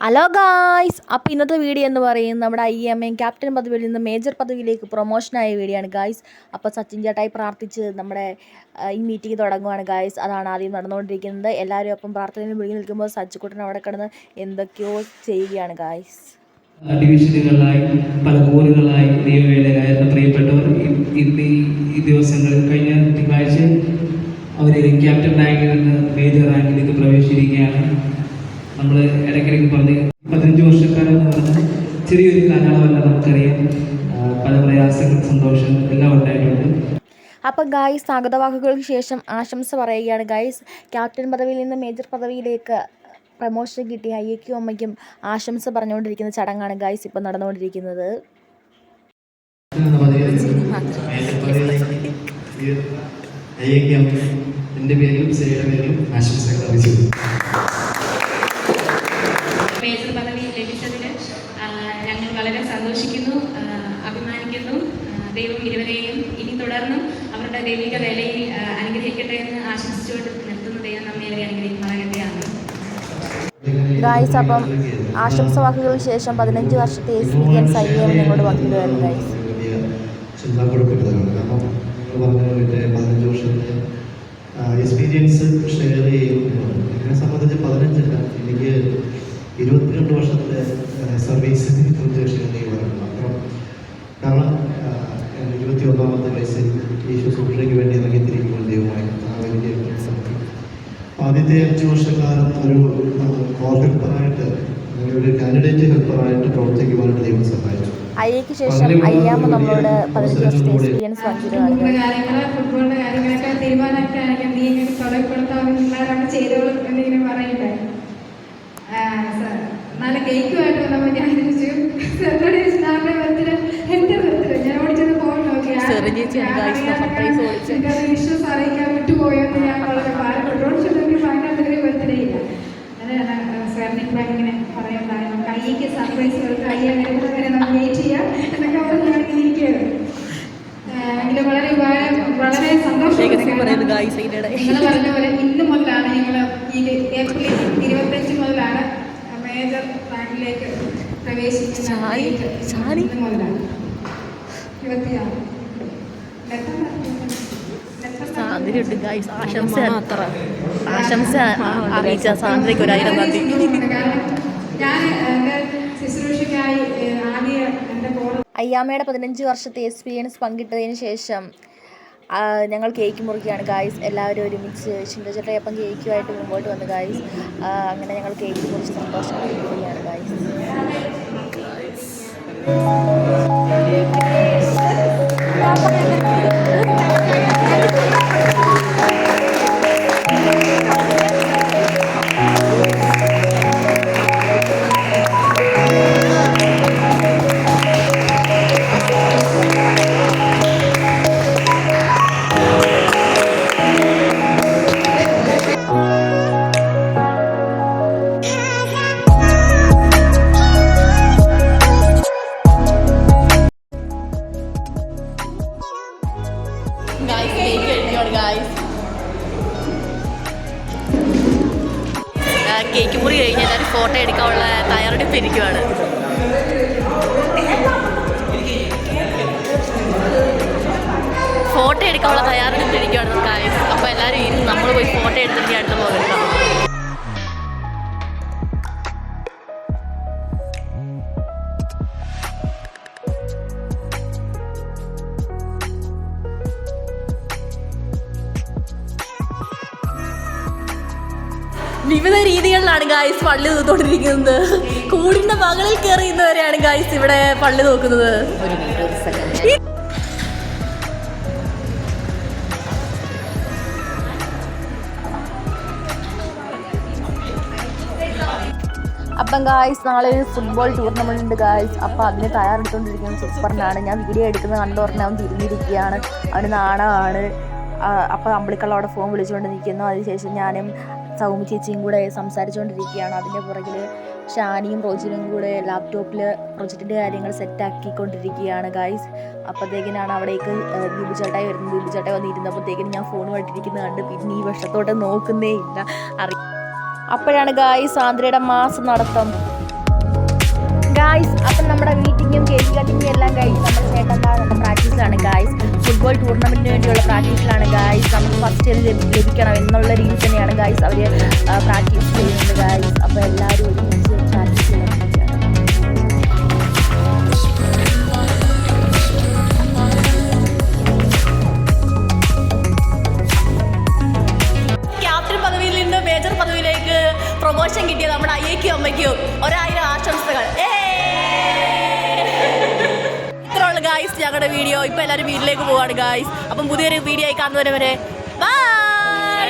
Hello guys, അപ്പോൾ ഇന്നത്തെ video എന്ന് പറയുന്നത് നമ്മുടെ IMA ക്യാപ്റ്റൻ പദവിയിൽ നിന്ന് മേജർ പദവിയിലേക്ക് പ്രൊമോഷനായ വീഡിയോ ആണ് ഗായ്സ്. അപ്പോൾ സച്ചിൻ ചേട്ടായി പ്രാർത്ഥിച്ച് നമ്മുടെ ഈ മീറ്റിംഗ് തുടങ്ങുവാണ് ഗായ്സ്. അതാണ് ആദ്യം നടന്നുകൊണ്ടിരിക്കുന്നത്. എല്ലാവരും അപ്പം പ്രാർത്ഥനയിൽ മുഴുകി നിൽക്കുമ്പോൾ സച്ചിക്കുട്ടൻ അവിടെ കിടന്ന് എന്തൊക്കെയോ ചെയ്യുകയാണ് ഗായ്സ്. ഡിവിഷനുകളിലായി പല കോറുകളായി ദൈവവേലയിലായിരുന്ന പ്രിയപ്പെട്ടവർ ഇന്ന് ഈ ദിവസങ്ങളിൽ കഴിഞ്ഞ തിങ്കളാഴ്ച അവർ ക്യാപ്റ്റൻ റാങ്കിൽ നിന്ന് മേജർ റാങ്കിലേക്ക് പ്രവേശിച്ചിരിക്കുകയാണ്. നമ്മൾ ഇടയ്ക്കിടയ്ക്ക് പറഞ്ഞ് 15 വർഷക്കാലം എന്ന് പറഞ്ഞാൽ ചെറിയൊരു കാലയളവല്ല, നമുക്കറിയാം. പല പ്രയാസങ്ങളും സന്തോഷവും എല്ലാം ഉണ്ടായിട്ടുണ്ട്. അപ്പം ഗായ്സ്, സ്വാഗതവാക്കുകൾക്ക് ശേഷം ആശംസ പറയുകയാണ് ഗായ്സ്. ക്യാപ്റ്റൻ പദവിയിൽ നിന്ന് മേജർ പദവിയിലേക്ക് പ്രമോഷൻ കിട്ടിയ അയ്യയ്ക്കും അമ്മയ്ക്കും ആശംസ പറഞ്ഞുകൊണ്ടിരിക്കുന്ന ചടങ്ങാണ് ഗായ്സ് ഇപ്പം നടന്നുകൊണ്ടിരിക്കുന്നത്. എൻ്റെ പേരിലും സിയുടെ പേരിലും ആശംസകൾ അറിയിച്ചു. മേജർ പദവി ലഭിച്ചതിൽ ഞങ്ങൾ വളരെ സന്തോഷിക്കുന്നു, അഭിമാനിക്കുന്നു. ദൈവം ഇരുവരെയും ഇനി തുടർന്നും അവരുടെ ദൈവിക വേലയിൽ അനുഗ്രഹിക്കട്ടെ എന്ന് ആശംസിച്ചുകൊണ്ട് നിർത്തുന്ന ദൈവം നമ്മെ അവരെ അനുഗ്രഹിക്കുമാറാകട്ടെയാണ്. ഗായ്സ്, അപ്പം ആശംസ വാക്കുകൾക്ക് ശേഷം 15 വർഷത്തെ എക്സ്പീരിയൻസ് നിങ്ങളുടെ വാക്കുകളായിരുന്നു ഗായ്സ്. കാരണം പറഞ്ഞ 15 വർഷത്തെ എക്സ്പീരിയൻസ് ഷെയർ ചെയ്യുന്നു. എന്നെ സംബന്ധിച്ച് 15 അല്ല, എനിക്ക് 22 വർഷത്തെ സർവീസിനെ കുറിച്ച് ഷെയർ ചെയ്യുവാനാണ് മാത്രം. കാരണം 21ാമത്തെ വയസ്സിൽ യേശു സുരക്ഷയ്ക്ക് വേണ്ടി ഇറങ്ങിത്തിരിക്കുമ്പോൾ ദൈവമായി വലിയ ആദ്യത്തെ 5 വർഷക്കാലം ഒരു കോർ ഹെൽപ്പറായിട്ട് അല്ലെങ്കിൽ ഒരു കാൻഡിഡേറ്റ് ഹെൽപ്പറായിട്ട് പ്രവർത്തിക്കുവാനായിട്ട് ദൈവം സഹായിച്ചു. അയ്യയ്ക്ക് ശേഷം അയ്യാമ്മ നമ്മളോട് 15 വർഷത്തെ എക്സ്പീരിയൻസ് ഫുട്ബോളിന്റെ കാര്യങ്ങളൊക്കെ തീരുമാനമൊക്കെ നീ ഇങ്ങനെ തുടക്കപ്പെടുത്താവുന്നവരാണ് ചെയ്തോളും എന്നിങ്ങനെ പറയണ്ടേ. നല്ല കേക്കുമായിട്ട് വന്നപ്പോൾ ഞാൻ ചോദിച്ചു എൻ്റെ ബർത്ത്ഡേ ഞാൻ ഓടിച്ചത് ഫോൺ നോക്കി വിശ്വസ് അറിയിക്കാൻ വിട്ടുപോയെന്ന് ഞാൻ വളരെ ഭാരപ്പെട്ടോടിച്ചെങ്കിൽ അതിനകത്തൊരു ബർത്ത്ഡേ ഇല്ല. അങ്ങനെയാണ് സാറിന് ഇപ്പം ഇങ്ങനെ പറയുന്നത് നമുക്ക് അയ്യയ്ക്ക് സർപ്രൈസുകൾക്ക് അയ്യ വരെ നമുക്ക് വെയിറ്റ് ചെയ്യാം എന്നൊക്കെ പറഞ്ഞാണെങ്കിൽ ഇരിക്കുകയാണ്. എങ്കിലും വളരെ സന്തോഷം. നിങ്ങൾ പറഞ്ഞ പോലെ ഇന്ന് മുതലാണ് ഞങ്ങൾ ഈ ഏപ്രിൽ 25 മുതലാണ് മേജർ റാങ്കിലേക്ക് പ്രവേശിക്കുന്നത്. ഇന്ന് മുതലാണ് 26 ആശംസ അറിയിച്ച സാന്ദ്രയ്ക്ക് 1000 നന്ദി. ഞാൻ എൻ്റെ ശുശ്രൂഷയ്ക്കായി ആദ്യം എൻ്റെ അയ്യാമ്മയുടെ 15 വർഷത്തെ എക്സ്പീരിയൻസ് പങ്കിട്ടതിന് ശേഷം ഞങ്ങൾ കേക്ക് മുറിക്കുകയാണ് ഗായ്സ്. എല്ലാവരും ഒരുമിച്ച് ചിന്തചട്ടയപ്പം കേക്കുമായിട്ട് മുമ്പോട്ട് വന്നു ഗായ്സ്. അങ്ങനെ ഞങ്ങൾ കേക്ക് മുറിച്ച് സന്തോഷം കൊടുക്കുകയാണ് ഗായ്സ്. കേക്ക് മുറി കഴിഞ്ഞ് എല്ലാവരും ഫോട്ടോ എടുക്കാനുള്ള തയ്യാറെടുപ്പ് ഇരിക്കുവാണ്. ഫോട്ടോ എടുക്കാനുള്ള തയ്യാറെടുപ്പ് ഇരിക്കുവാണ് ഗായ്സ്. അപ്പോൾ എല്ലാവരും ഇരുന്ന് നമ്മൾ പോയി ഫോട്ടോ എടുത്തിട്ട് അടുത്ത് പോകട്ടോ. വിവിധ രീതികളിലാണ് ഗായ്സ് പള്ളി നോക്കിക്കൊണ്ടിരിക്കുന്നത്. കൂടിൻ്റെ മകളിൽ കയറിയുന്നവരെയാണ് ഗായ്സ് ഇവിടെ പള്ളി നോക്കുന്നത്. അപ്പം ഗായ്സ്, നാളെ ഒരു ഫുട്ബോൾ ടൂർണമെൻ്റ് ഉണ്ട് ഗായ്സ്. അപ്പോൾ അതിന് തയ്യാറെടുത്തുകൊണ്ടിരിക്കുന്നത് സൂപ്പറിനാണ്. ഞാൻ വീഡിയോ എടുക്കുന്നത് കണ്ടുപറഞ്ഞ് അവൻ തിരിഞ്ഞിരിക്കുകയാണ്, അവന് നാണമാണ്. അപ്പോൾ അമ്പിളിക്കള്ള ഫോൺ വിളിച്ചുകൊണ്ട് നിൽക്കുന്നു. അതിനുശേഷം ഞാനും സൗമി ചേച്ചിയും കൂടെ സംസാരിച്ചുകൊണ്ടിരിക്കുകയാണ്. അതിൻ്റെ പുറകിൽ ഷാനിയും റോജിനും കൂടെ ലാപ്ടോപ്പിൽ പ്രൊജക്റ്റിൻ്റെ കാര്യങ്ങൾ സെറ്റാക്കിക്കൊണ്ടിരിക്കുകയാണ് ഗായ്സ്. അപ്പോഴത്തേക്കിനാണ് അവിടേക്ക് ദീപു ചേട്ടായി വരുന്നത്. ദീപു ചേട്ടായി വന്നിരുന്നപ്പോഴത്തേക്കിനും ഞാൻ ഫോൺ വട്ടിരിക്കുന്നത് കണ്ട് പിന്നെ ഈ വശത്തോട്ട് നോക്കുന്നേ ഇല്ല. അപ്പോഴാണ് ഗായ്സ് ആന്ധ്രയുടെ മാസ് നടത്തം. ഗായ്സ് അപ്പം നമ്മുടെ മീറ്റിങ്ങും കേക്ക് കട്ടിങ്ങും എല്ലാം കഴിഞ്ഞ് നമ്മുടെ ചേട്ടന്മാർ നമ്മുടെ പ്രാക്ടീസിലാണ് ഗായ്സ്. ഫുട്ബോൾ ടൂർണമെൻറ്റിന് വേണ്ടിയുള്ള പ്രാക്ടീസിലാണ് ഗായ്സ്. നമുക്ക് ഫസ്റ്റ് ലഭിക്കണം എന്നുള്ള രീതിയിൽ തന്നെയാണ് ഗായ്സ് അവർ പ്രാക്ടീസ് ചെയ്യുന്നത് ഗായ്സ്. അപ്പോൾ എല്ലാവരും ഒരുമിച്ച് പ്രാക്ടീസ് ചെയ്യുന്നുണ്ട്. ക്യാപ്റ്റൻ പദവിയിൽ നിന്ന് മേജർ പദവിയിലേക്ക് പ്രൊമോഷൻ കിട്ടിയ നമ്മുടെ അയ്യയ്ക്കും അമ്മയ്ക്കും 1000 ആശംസകൾ. ഇത്രയുള്ള ഗായ്സ് ഞങ്ങളുടെ വീഡിയോ. ഇപ്പം എല്ലാവരും വീട്ടിലേക്ക് പോവാണ് ഗായ്സ്. അപ്പം പുതിയൊരു വീഡിയോ ആയി കാണുന്നവരെ ബൈ.